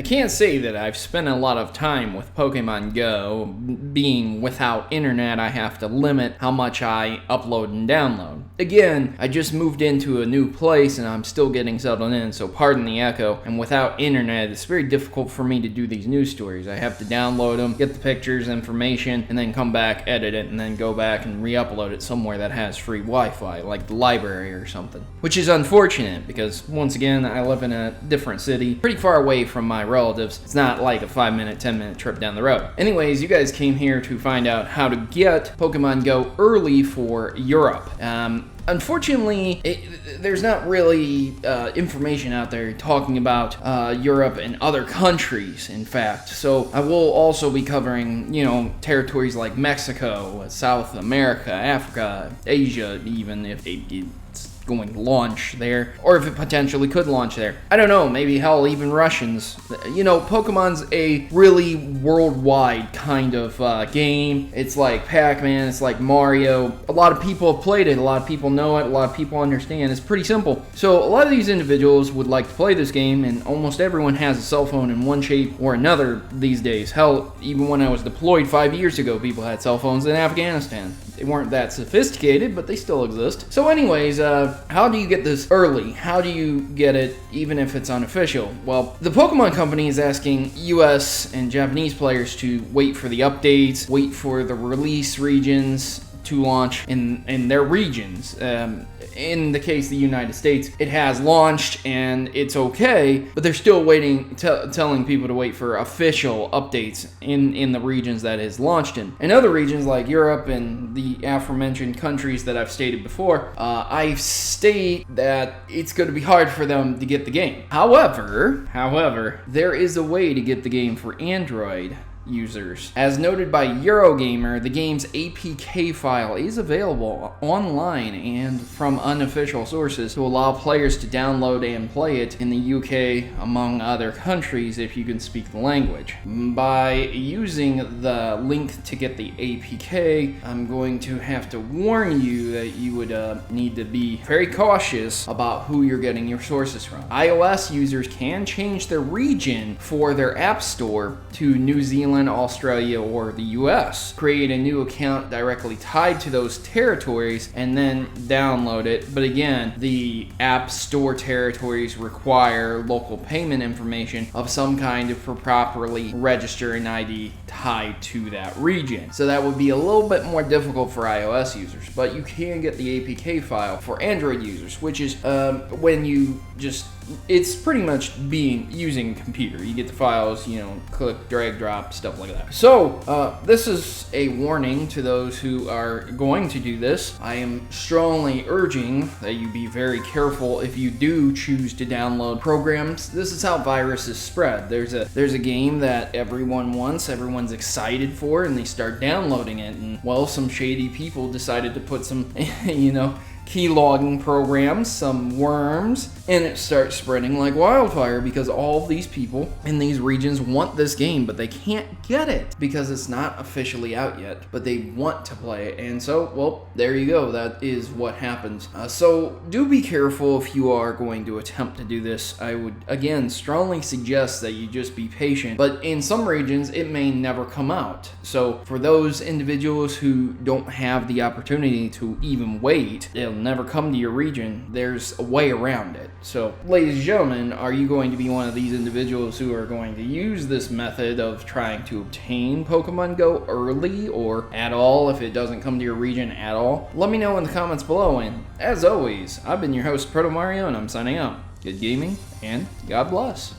I can't say that I've spent a lot of time with Pokemon Go. Being without internet, I have to limit how much I upload and download. Again, I just moved into a new place and I'm still getting settled in, so pardon the echo. And without internet, it's very difficult for me to do these news stories. I have to download them, get the pictures, information, and then come back, edit it, and then go back and re-upload it somewhere that has free Wi-Fi, like the library or something. Which is unfortunate because, once again, I live in a different city, pretty far away from my relatives. It's not like a 5-minute, 10-minute trip down the road. Anyways, you guys came here to find out how to get Pokemon Go early for Europe. Unfortunately, there's not really information out there talking about Europe and other countries, in fact. So I will also be covering, territories like Mexico, South America, Africa, Asia, even if it's going to launch there, or if it potentially could launch there. I don't know, maybe hell, even Russians. Pokemon's a really worldwide kind of game. It's like Pac-Man, it's like Mario. A lot of people have played it, a lot of people know it, a lot of people understand. It's pretty simple. So a lot of these individuals would like to play this game, and almost everyone has a cell phone in one shape or another these days. Hell, even when I was deployed 5 years ago, people had cell phones in Afghanistan. They weren't that sophisticated, but they still exist. So anyways, how do you get this early? How do you get it even if it's unofficial? Well, the Pokemon Company is asking US and Japanese players to wait for the updates, wait for the release regions to launch in their regions. In the case of the United States, it has launched and it's okay, but they're still waiting, telling people to wait for official updates in the regions that is launched in. In other regions like Europe and the aforementioned countries that I've stated before, I state that it's going to be hard for them to get the game. However, there is a way to get the game for Android users. As noted by Eurogamer, the game's APK file is available online and from unofficial sources to allow players to download and play it in the UK, among other countries, if you can speak the language. By using the link to get the APK, I'm going to have to warn you that you would need to be very cautious about who you're getting your sources from. iOS users can change their region for their app store to New Zealand, Australia, or the US. Create a new account directly tied to those territories and then download it. But again, the App Store territories require local payment information of some kind to properly register an ID tied to that region. So that would be a little bit more difficult for iOS users, but you can get the APK file for Android users, which is when you it's pretty much using a computer. You get the files, click, drag, drop, stuff like that. So, this is a warning to those who are going to do this. I am strongly urging that you be very careful if you do choose to download programs. This is how viruses spread. There's a game that everyone wants, everyone's excited for, and they start downloading it, and well, some shady people decided to put some, key logging programs, some worms, and it starts spreading like wildfire because all of these people in these regions want this game, but they can't get it because it's not officially out yet, but they want to play it. And so, well, there you go. That is what happens. So do be careful if you are going to attempt to do this. I would, again, strongly suggest that you just be patient, but in some regions, it may never come out. So for those individuals who don't have the opportunity to even wait, it'll never come to your region, there's a way around it. So, ladies and gentlemen, are you going to be one of these individuals who are going to use this method of trying to obtain Pokemon Go early or at all if it doesn't come to your region at all? Let me know in the comments below, and as always, I've been your host, Protomario, and I'm signing out. Good gaming, and God bless.